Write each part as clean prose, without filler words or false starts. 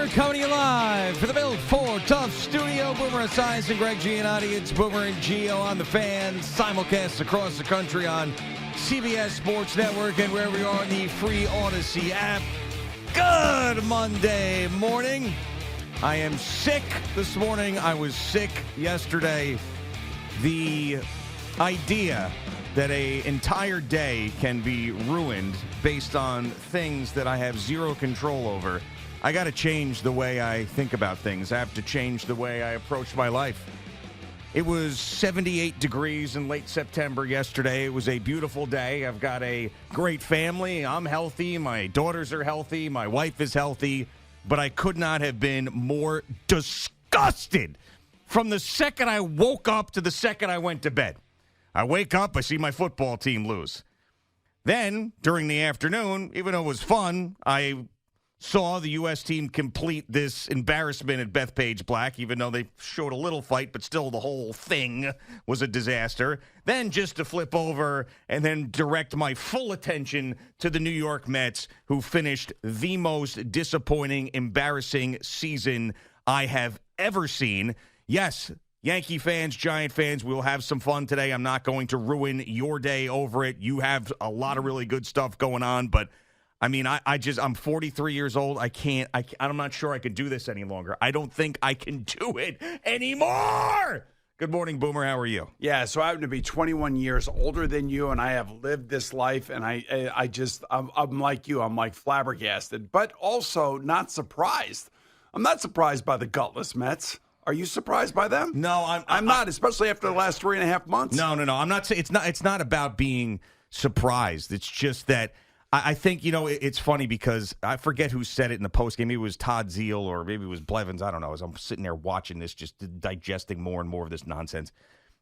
coming to you live for the Built for Tough studio. Boomer Esiason and Greg Giannotti. It's Boomer and Gio on the Fan. Simulcast across the country on CBS Sports Network and wherever you are in the free Odyssey app. Good Monday morning. I am sick this morning. I was sick yesterday. The idea that an entire day can be ruined based on things that I have zero control over. I got to change the way I think about things. I have to change the way I approach my life. It was 78 degrees in late September yesterday. It was a beautiful day. I've got a great family. I'm healthy. My daughters are healthy. My wife is healthy. But I could not have been more disgusted from the second I woke up to the second I went to bed. I wake up, I see my football team lose. Then, during the afternoon, even though it was fun, I saw the U.S. team complete this embarrassment at Bethpage Black, even though they showed a little fight, but still the whole thing was a disaster. Then just to flip over and then direct my full attention to the New York Mets, who finished the most disappointing, embarrassing season I have ever seen. Yes, Yankee fans, Giant fans, we'll have some fun today. I'm not going to ruin your day over it. You have a lot of really good stuff going on, but I mean, I'm 43 years old. I'm not sure I can do this any longer. I don't think I can do it anymore. Good morning, Boomer. How are you? Yeah, so I happen to be 21 years older than you, and I have lived this life, and I'm like you. I'm like flabbergasted, but also not surprised. I'm not surprised by the gutless Mets. Are you surprised by them? No, I'm not, especially after the last 3.5 months. No. I'm not saying it's not about being surprised. It's just that I think, it's funny because I forget who said it in the postgame. Maybe it was Todd Zeal or maybe it was Blevins. I don't know. As I'm sitting there watching this, just digesting more and more of this nonsense.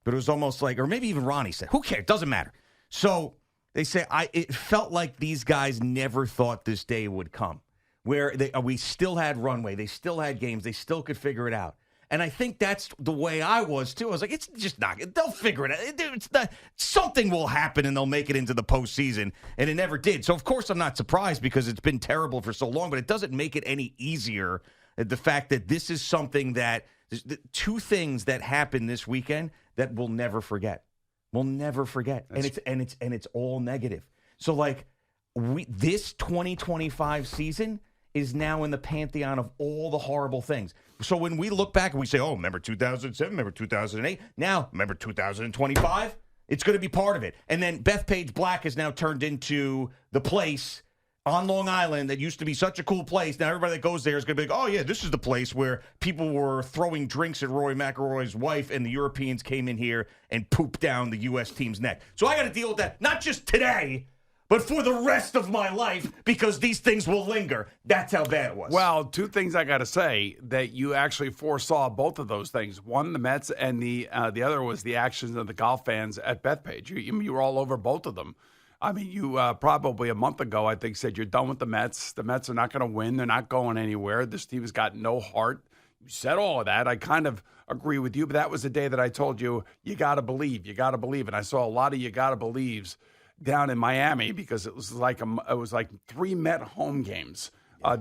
But it was almost like, or maybe even Ronnie said, who cares? Doesn't matter. So they say, it felt like these guys never thought this day would come, where we still had runway. They still had games. They still could figure it out. And I think that's the way I was, too. I was like, it's just not. They'll figure it out. It's not, something will happen, and they'll make it into the postseason. And it never did. So, of course, I'm not surprised because it's been terrible for so long. But it doesn't make it any easier, the fact that this is something that – two things that happened this weekend that we'll never forget. We'll never forget. And it's all negative. So, like, this 2025 season – is now in the pantheon of all the horrible things. So when we look back and we say, oh, remember 2007, remember 2008, now remember 2025, it's going to be part of it. And then Bethpage Black has now turned into the place on Long Island that used to be such a cool place. Now everybody that goes there is going to be like, oh, yeah, this is the place where people were throwing drinks at Roy McIlroy's wife and the Europeans came in here and pooped down the U.S. team's neck. So I got to deal with that, not just today, but for the rest of my life, because these things will linger. That's how bad it was. Well, two things I got to say that you actually foresaw both of those things. One, the Mets, and the other was the actions of the golf fans at Bethpage. You were all over both of them. I mean, you probably a month ago, I think, said you're done with the Mets. The Mets are not going to win. They're not going anywhere. This team has got no heart. You said all of that. I kind of agree with you, but that was the day that I told you, you got to believe. You got to believe. And I saw a lot of you got to believes down in Miami because it was like 3 Met home games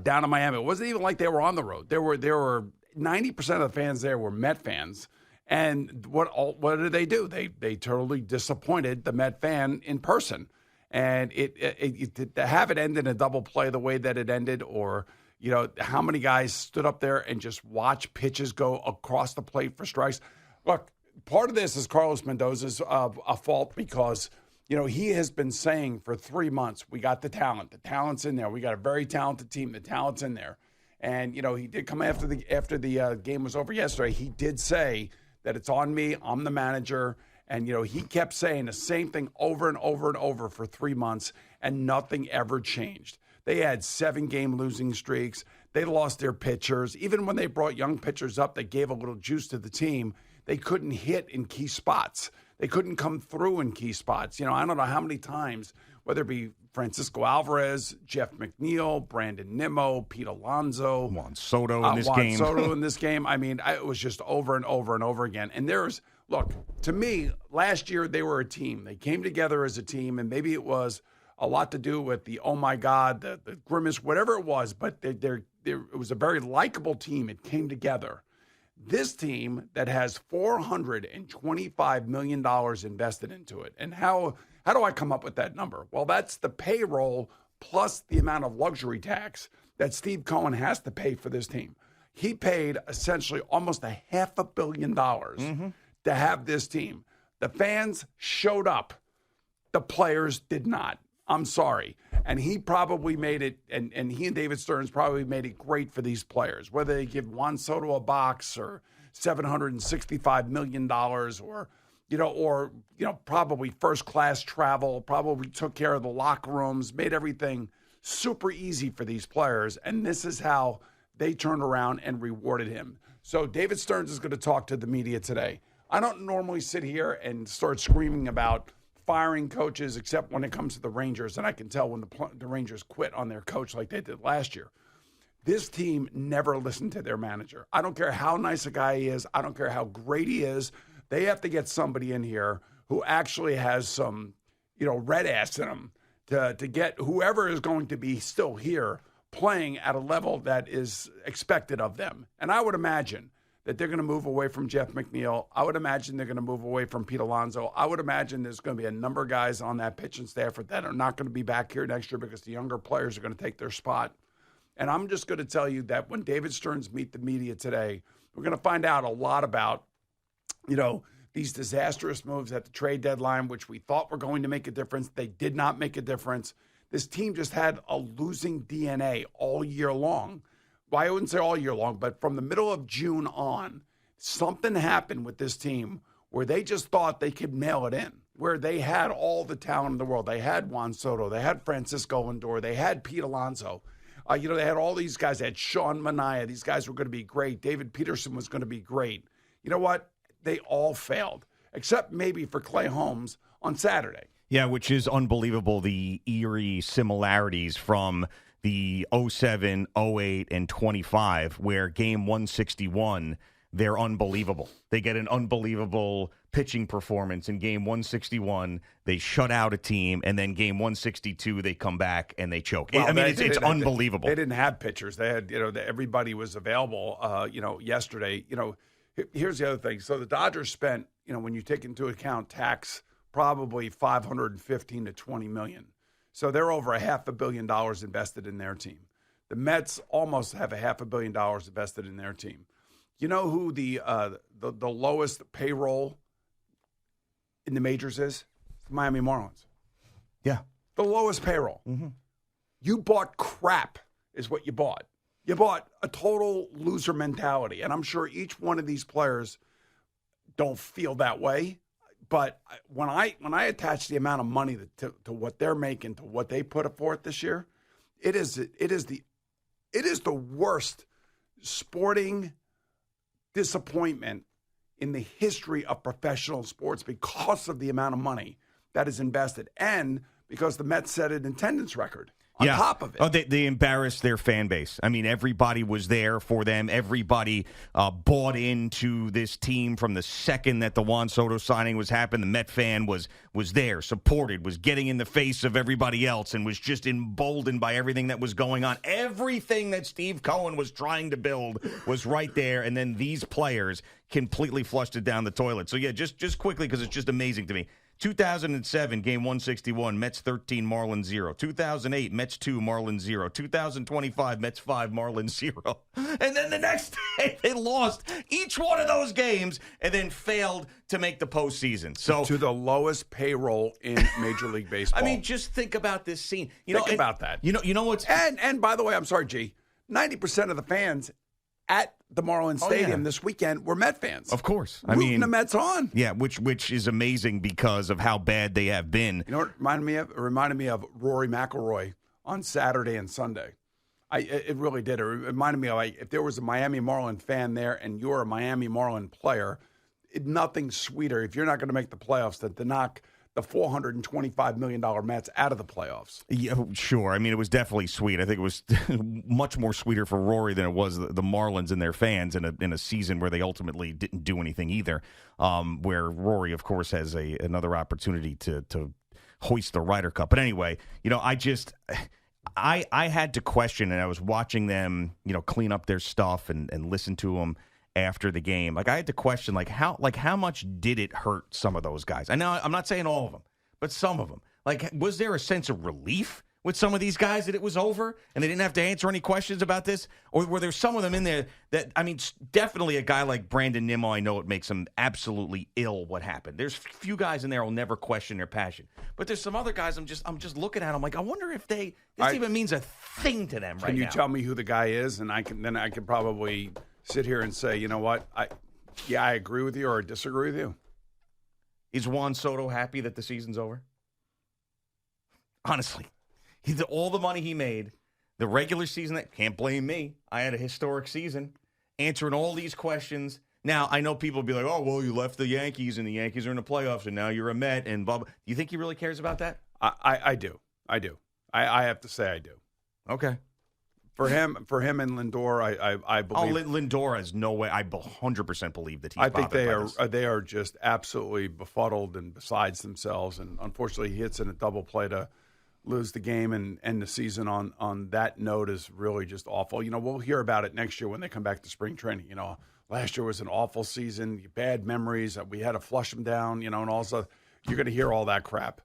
down in Miami. It wasn't even like they were on the road. There were 90% of the fans there were Met fans, and what did they do? They totally disappointed the Met fan in person, and it to have it end in a double play the way that it ended, or how many guys stood up there and just watched pitches go across the plate for strikes. Look, part of this is Carlos Mendoza's a fault because he has been saying for 3 months, we got the talent. The talent's in there. We got a very talented team. The talent's in there. And, he did come after the game was over yesterday. He did say that it's on me. I'm the manager. And, he kept saying the same thing over and over and over for 3 months, and nothing ever changed. They had 7-game losing streaks. They lost their pitchers. Even when they brought young pitchers up that gave a little juice to the team, they couldn't hit in key spots. They couldn't come through in key spots. I don't know how many times, whether it be Francisco Alvarez, Jeff McNeil, Brandon Nimmo, Pete Alonso, Juan Soto in this game. I mean, it was just over and over and over again. And look, to me, last year they were a team. They came together as a team, and maybe it was a lot to do with the oh my God, the grimace, whatever it was. But it was a very likable team. It came together. This team that has $425 million invested into it. And how do I come up with that number? Well, that's the payroll plus the amount of luxury tax that Steve Cohen has to pay for this team. He paid essentially almost $500 million to have this team. The fans showed up. The players did not. I'm sorry. And he probably made it, and he and David Stearns probably made it great for these players, whether they give Juan Soto a box or $765 million or probably first-class travel, probably took care of the locker rooms, made everything super easy for these players. And this is how they turned around and rewarded him. So David Stearns is going to talk to the media today. I don't normally sit here and start screaming about firing coaches, except when it comes to the Rangers, and I can tell when the Rangers quit on their coach like they did last year. This team never listened to their manager. I don't care how nice a guy he is. I don't care how great he is. They have to get somebody in here who actually has some, red ass in him to get whoever is going to be still here playing at a level that is expected of them. And I would imagine that they're going to move away from Jeff McNeil. I would imagine they're going to move away from Pete Alonso. I would imagine there's going to be a number of guys on that pitching staff that are not going to be back here next year because the younger players are going to take their spot. And I'm just going to tell you that when David Stearns meet the media today, we're going to find out a lot about, these disastrous moves at the trade deadline, which we thought were going to make a difference. They did not make a difference. This team just had a losing DNA all year long. Well, I wouldn't say all year long, but from the middle of June on, something happened with this team where they just thought they could mail it in, where they had all the talent in the world. They had Juan Soto. They had Francisco Lindor. They had Pete Alonso. They had all these guys. They had Sean Manaea. These guys were going to be great. David Peterson was going to be great. You know what? They all failed, except maybe for Clay Holmes on Saturday. Yeah, which is unbelievable, the eerie similarities from the 07, 08, and 25, where game 161, they're unbelievable. They get an unbelievable pitching performance in game 161. They shut out a team, and then game 162, they come back and they choke. Well, it's unbelievable. They didn't have pitchers. They had, everybody was available, yesterday. Here's the other thing. So the Dodgers spent, when you take into account tax, probably $515 to $20 million. So they're over $500 million invested in their team. The Mets almost have $500 million invested in their team. You know who the lowest payroll in the majors is? The Miami Marlins. Yeah. The lowest payroll. Mm-hmm. You bought crap is what you bought. You bought a total loser mentality. And I'm sure each one of these players don't feel that way. But when I attach the amount of money to what they're making to what they put forth this year, it is the worst sporting disappointment in the history of professional sports because of the amount of money that is invested and because the Mets set an attendance record on top of it. Oh, they embarrassed their fan base. I mean, everybody was there for them. Everybody bought into this team from the second that the Juan Soto signing was happening. The Met fan was there, supported, was getting in the face of everybody else, and was just emboldened by everything that was going on. Everything that Steve Cohen was trying to build was right there, and then these players completely flushed it down the toilet. So, yeah, just quickly, because it's just amazing to me. 2007, game 161, Mets 13, Marlins 0. 2008, Mets 2, Marlins 0. 2025, Mets 5, Marlins 0. And then the next day, they lost each one of those games and then failed to make the postseason. So to the lowest payroll in Major League Baseball. I mean, just think about this scene. Think about that. You know what's... And by the way, I'm sorry, G, 90% of the fans at the Marlins Stadium this weekend were Met fans. Of course. Rooting the Mets on. Yeah, which is amazing because of how bad they have been. You know what it reminded me of? It reminded me of Rory McIlroy on Saturday and Sunday. It really did. It reminded me of if there was a Miami Marlin fan there and you're a Miami Marlin player, nothing's sweeter if you're not going to make the playoffs than to knock the $425 million Mets out of the playoffs. Yeah, sure. I mean, it was definitely sweet. I think it was much more sweeter for Rory than it was the Marlins and their fans in a season where they ultimately didn't do anything either. Where Rory, of course, has another opportunity to hoist the Ryder Cup. But anyway, I had to question, and I was watching them, clean up their stuff and listen to them after the game. Like, I had to question, how much did it hurt some of those guys? I know I'm not saying all of them, but some of them. Like, was there a sense of relief with some of these guys that it was over and they didn't have to answer any questions about this? Or were there some of them in there that, definitely a guy like Brandon Nimmo, I know it makes him absolutely ill what happened. There's few guys in there who will never question their passion. But there's some other guys I'm just looking at them like, I wonder if this even means a thing to them right now. Can you tell me who the guy is? And I can probably sit here and say, you know what? I agree with you or disagree with you. Is Juan Soto happy that the season's over? Honestly. All the money he made, the regular season, can't blame me. I had a historic season, answering all these questions. Now, I know people will be like, oh, well, you left the Yankees, and the Yankees are in the playoffs, and now you're a Met, and blah, blah. Do you think he really cares about that? I do. I have to say I do. Okay. For him and Lindor, I believe. Oh, Lindor has no way. I 100% believe that he's bothered I think by they are just absolutely befuddled and besides themselves, and unfortunately he hits in a double play to lose the game and end the season on that note is really just awful. We'll hear about it next year when they come back to spring training. Last year was an awful season, bad memories. We had to flush them down, and also you're going to hear all that crap.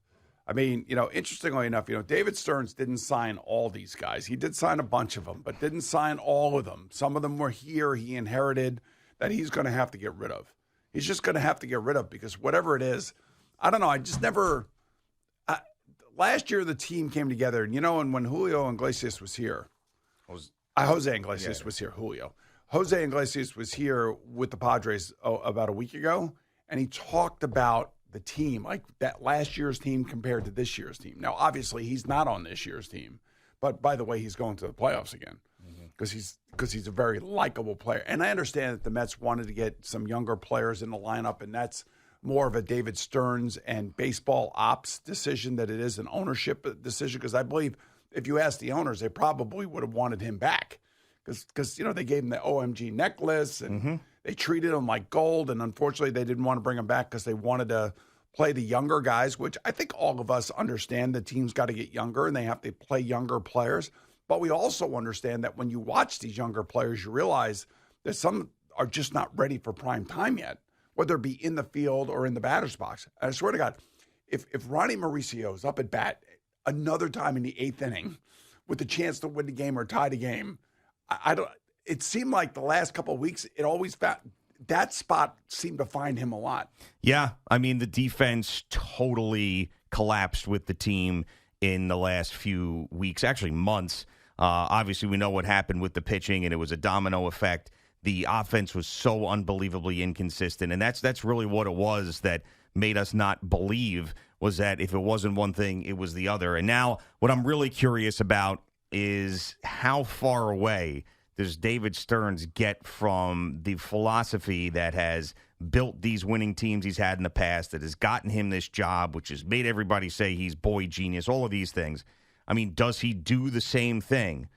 Interestingly enough, David Stearns didn't sign all these guys. He did sign a bunch of them, but didn't sign all of them. Some of them were here he inherited that he's going to have to get rid of. He's just going to have to get rid of because whatever it is, I don't know. I just never. Last year, the team came together, and when Julio Iglesias was here, Jose Iglesias was here, Julio. Jose Iglesias was here with the Padres about a week ago, and he talked about the team, like that last year's team compared to this year's team. Now, obviously, he's not on this year's team, but by the way, he's going to the playoffs again because he's a very likable player. And I understand that the Mets wanted to get some younger players in the lineup, and that's more of a David Stearns and baseball ops decision than it is an ownership decision. Because I believe if you ask the owners, they probably would have wanted him back because they gave him the OMG necklace and they treated him like gold. And unfortunately, they didn't want to bring him back because they wanted to play the younger guys, which I think all of us understand the team's got to get younger and they have to play younger players. But we also understand that when you watch these younger players, you realize that some are just not ready for prime time yet, whether it be in the field or in the batter's box. And I swear to God, if Ronnie Mauricio is up at bat another time in the eighth inning with the chance to win the game or tie the game, I don't. It seemed like the last couple of weeks, it always found that spot seemed to find him a lot. Yeah, the defense totally collapsed with the team in the last few weeks, actually months. Obviously, we know what happened with the pitching, and it was a domino effect. The offense was so unbelievably inconsistent, and that's really what it was that made us not believe was that if it wasn't one thing, it was the other. And now what I'm really curious about is how far away does David Stearns get from the philosophy that has built these winning teams he's had in the past, that has gotten him this job, which has made everybody say he's boy genius, all of these things. Does he do the same thing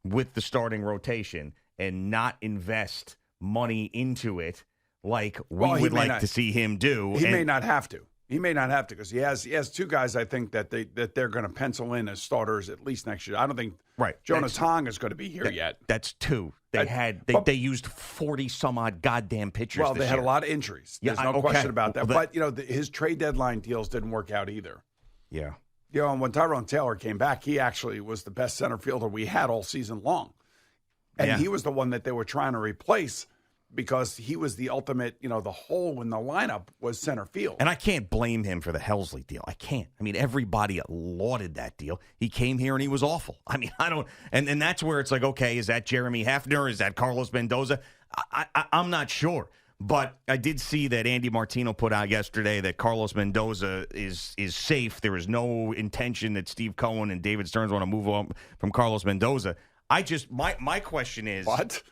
with the starting rotation and not invest money into it like we would like to see him do? He may not have to. He may not have to because he has two guys I think that they're going to pencil in as starters at least next year. I don't think Jonah Tong is going to be here yet. That's two. They used 40 some odd goddamn pitchers. Well, they had year. a lot of injuries. There's no question about that. But his trade deadline deals didn't work out either. Yeah. And when Tyrone Taylor came back, he actually was the best center fielder we had all season long. And he was the one that they were trying to replace because he was the ultimate, the hole in the lineup was center field. And I can't blame him for the Helsley deal. I can't. Everybody lauded that deal. He came here and he was awful. I don't. And that's where it's like, okay, is that Jeremy Hefner? Is that Carlos Mendoza? I'm not sure. But I did see that Andy Martino put out yesterday that Carlos Mendoza is safe. There is no intention that Steve Cohen and David Stearns want to move on from Carlos Mendoza. My question is what?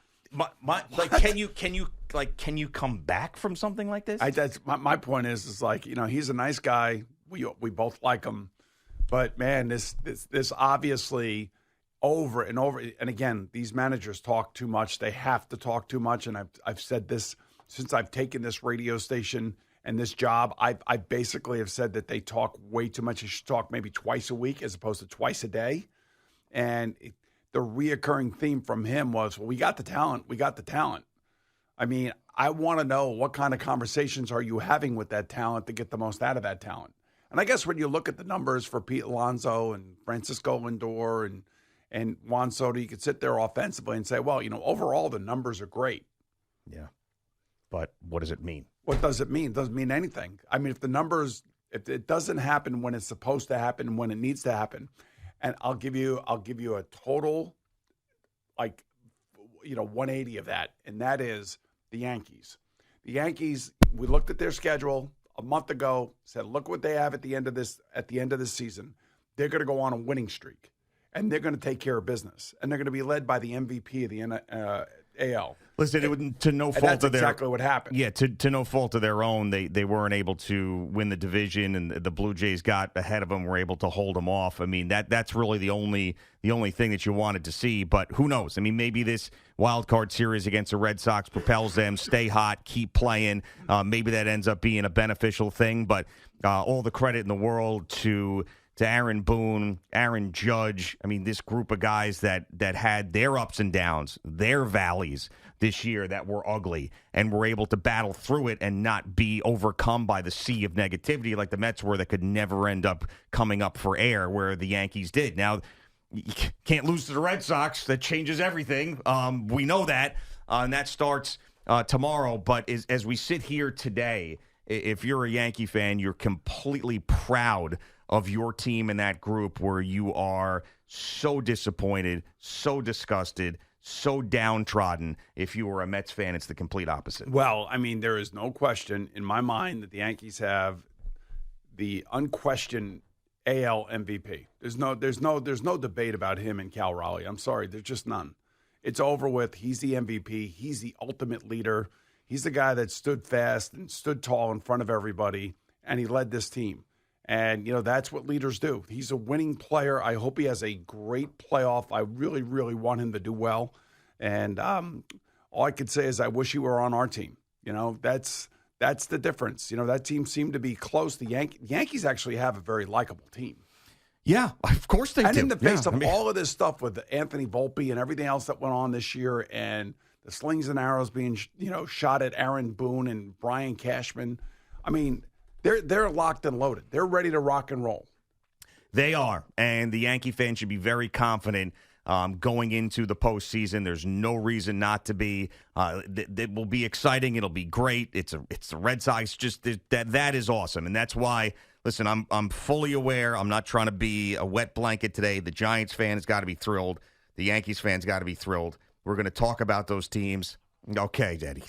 Can you come back from something like this? That's my point is like, he's a nice guy. We both like him, but man, this obviously over and over. And again, these managers talk too much. They have to talk too much. And I've said this since I've taken this radio station and this job. I basically have said that they talk way too much. They should talk maybe twice a week as opposed to twice a day. And the reoccurring theme from him was, well, we got the talent. We got the talent. I mean, I want to know what kind of conversations are you having with that talent to get the most out of that talent. And I guess when you look at the numbers for Pete Alonso and Francisco Lindor and Juan Soto, you could sit there offensively and say, well, overall the numbers are great. Yeah. But what does it mean? What does it mean? It doesn't mean anything. I mean, if it doesn't happen when it's supposed to happen, when it needs to happen, and I'll give you a total, 180 of that, and that is the Yankees. The Yankees, we looked at their schedule a month ago, said, look what they have at the end of this season. They're going to go on a winning streak, and they're going to take care of business, and they're going to be led by the MVP of the AL. Listen, to no fault that's of their exactly what happened. Yeah, to no fault of their own, they weren't able to win the division, and the Blue Jays got ahead of them, were able to hold them off. I mean, that's really the only thing that you wanted to see. But who knows? I mean, maybe this wild card series against the Red Sox propels them, stay hot, keep playing. Maybe that ends up being a beneficial thing. But all the credit in the world to Aaron Boone, Aaron Judge. I mean, this group of guys that had their ups and downs, their valleys this year that were ugly, and were able to battle through it and not be overcome by the sea of negativity like the Mets were, that could never end up coming up for air where the Yankees did. Now, you can't lose to the Red Sox. That changes everything. We know that, and that starts tomorrow. But as we sit here today, if you're a Yankee fan, you're completely proud of your team in that group, where you are so disappointed, so disgusted, so downtrodden. If you were a Mets fan, it's the complete opposite. Well, I mean, there is no question in my mind that the Yankees have the unquestioned AL MVP. There's no debate about him and Cal Raleigh. I'm sorry, there's just none. It's over with. He's the MVP. He's the ultimate leader. He's the guy that stood fast and stood tall in front of everybody, and he led this team. And, that's what leaders do. He's a winning player. I hope he has a great playoff. I really, really want him to do well. And all I could say is I wish he were on our team. That's the difference. That team seemed to be close. The Yankees actually have a very likable team. Yeah, of course they do. And in the face of all of this stuff with Anthony Volpe and everything else that went on this year, and the slings and arrows being, shot at Aaron Boone and Brian Cashman, I mean, They're locked and loaded. They're ready to rock and roll. They are, and the Yankee fans should be very confident going into the postseason. There's no reason not to be. It will be exciting. It'll be great. It's the Red Sox. Just that is awesome, and that's why. Listen, I'm fully aware. I'm not trying to be a wet blanket today. The Giants fans got to be thrilled. The Yankees fans got to be thrilled. We're going to talk about those teams. Okay, Daddy.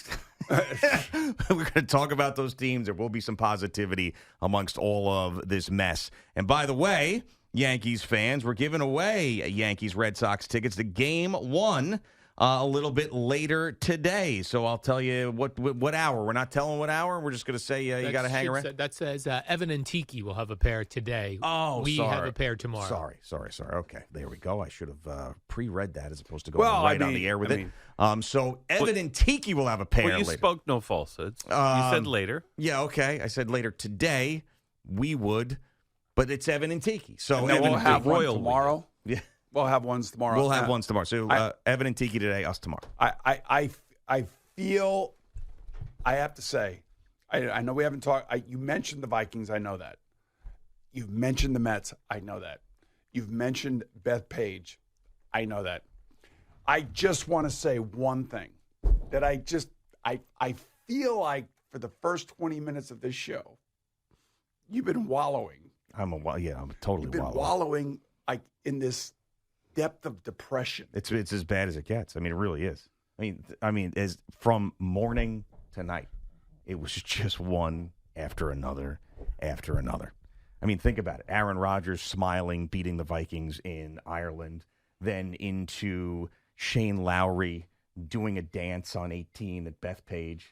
We're going to talk about those teams. There will be some positivity amongst all of this mess. And by the way, Yankees fans, we're giving away Yankees Red Sox tickets to Game 1 a little bit later today. So I'll tell you what hour. We're not telling what hour. We're just going to say you got to hang around. That says Evan and Tiki will have a pair today. Oh, we sorry. have a pair tomorrow. Sorry. Okay, there we go. I should have pre-read that as opposed to going on the air with it. So Evan and Tiki will have a pair you later. Spoke no falsehoods. You said later. Yeah, okay. I said later today. We would, but it's Evan and Tiki. So And Evan we'll have one Royal tomorrow. Yeah. We'll have ones tomorrow. We'll have ones tomorrow. So Evan and Tiki today, us tomorrow. I feel, I have to say, I know we haven't talked. You mentioned the Vikings. I know that. You've mentioned the Mets. I know that. You've mentioned Beth Page. I know that. I just want to say one thing that I feel like for the first 20 minutes of this show, you've been wallowing. I'm totally You've been wallowing like in this depth of depression. It's as bad as it gets. I mean, it really is. I mean, as from morning to night, it was just one after another after another. I mean, think about it. Aaron Rodgers smiling, beating the Vikings in Ireland, then into Shane Lowry doing a dance on 18 at Bethpage,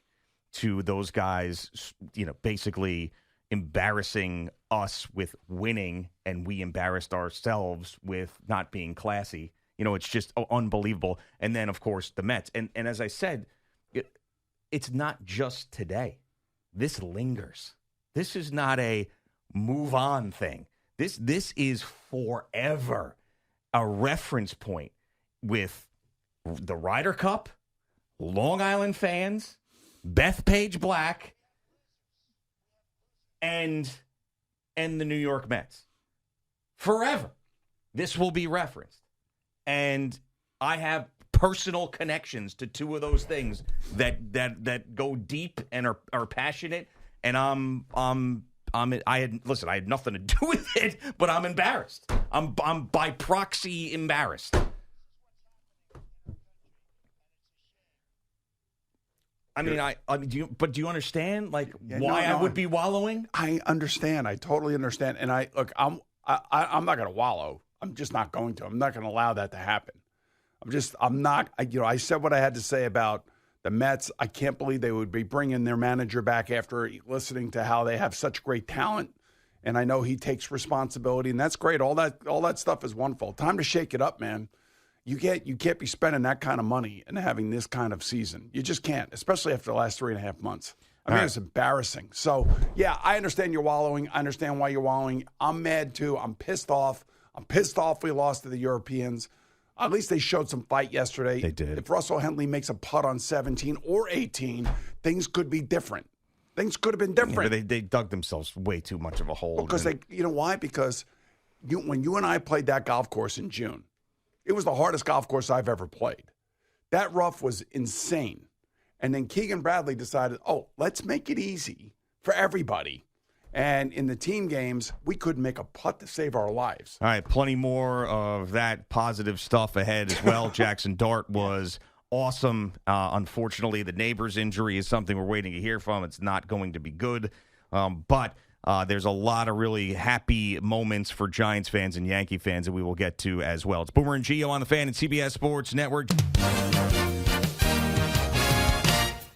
to those guys, basically embarrassing us with winning, and we embarrassed ourselves with not being classy. It's just unbelievable. And then, of course, the Mets. And as I said, it's not just today. This lingers. This is not a move on thing. This is forever. a reference point with the Ryder Cup, Long Island fans, Bethpage Black, and the New York Mets. Forever, this will be referenced. And I have personal connections to two of those things that go deep and are passionate. And I had nothing to do with it, but I'm embarrassed. I'm by proxy embarrassed. I mean, do you understand why I would be wallowing? I understand. I totally understand. And I'm not going to wallow. I'm just not going to. I'm not going to allow that to happen. I said what I had to say about the Mets. I can't believe they would be bringing their manager back after listening to how they have such great talent. And I know he takes responsibility, and that's great. All that stuff is wonderful. Time to shake it up, man. You can't be spending that kind of money and having this kind of season. You just can't, especially after the last 3.5 months. It's embarrassing. So, yeah, I understand you're wallowing. I understand why you're wallowing. I'm mad, too. I'm pissed off. We lost to the Europeans. At least they showed some fight yesterday. They did. If Russell Henley makes a putt on 17 or 18, things could be different. Things could have been different. Yeah, they dug themselves way too much of a hole. Because you know why? Because when you and I played that golf course in June, it was the hardest golf course I've ever played. That rough was insane. And then Keegan Bradley decided, let's make it easy for everybody. And in the team games, we couldn't make a putt to save our lives. All right, plenty more of that positive stuff ahead as well. Jackson Dart was awesome. Unfortunately, the neighbor's injury is something we're waiting to hear from. It's not going to be good. But there's a lot of really happy moments for Giants fans and Yankee fans that we will get to as well. It's Boomer and Gio on the Fan and CBS Sports Network.